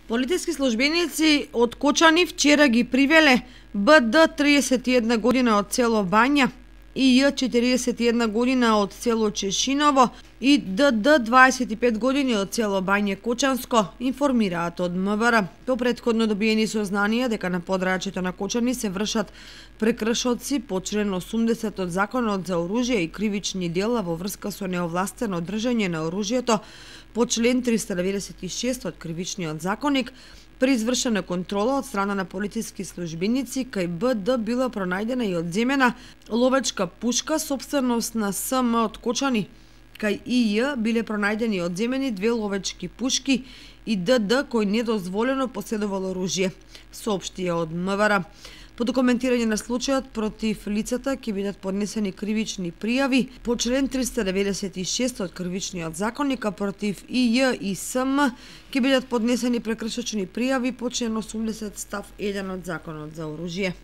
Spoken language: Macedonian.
Полициски службеници од Кочани вчера ги привеле БД 31 година од село Бања и Ј 41 година од село Чешиново и ДД 25 години од село Бање Кочанско, информираат од МВР. По претходно добиени сознанија дека на подрачјето на Кочани се вршат прекршоци по член 80 од Законот за оружје и кривични дела во врска со неовластено држање на оружјето по член 396 од Кривичниот законник, при извршена контрола од страна на полициски службеници кај БД била пронајдена и одземена ловечка пушка собственост на СМ од Кочани. Кај ИЈ биле пронајдени и одземени две ловечки пушки и ДД кој недозволено поседувал оружје, соопштија од МВР. По документирање на случајот против лицата ќе бидат поднесени кривични пријави по член 396 од Кривичниот законник, а против ИЈ и СМ ќе бидат поднесени прекршочни пријави по член 80 став 1 од Законот за оружје.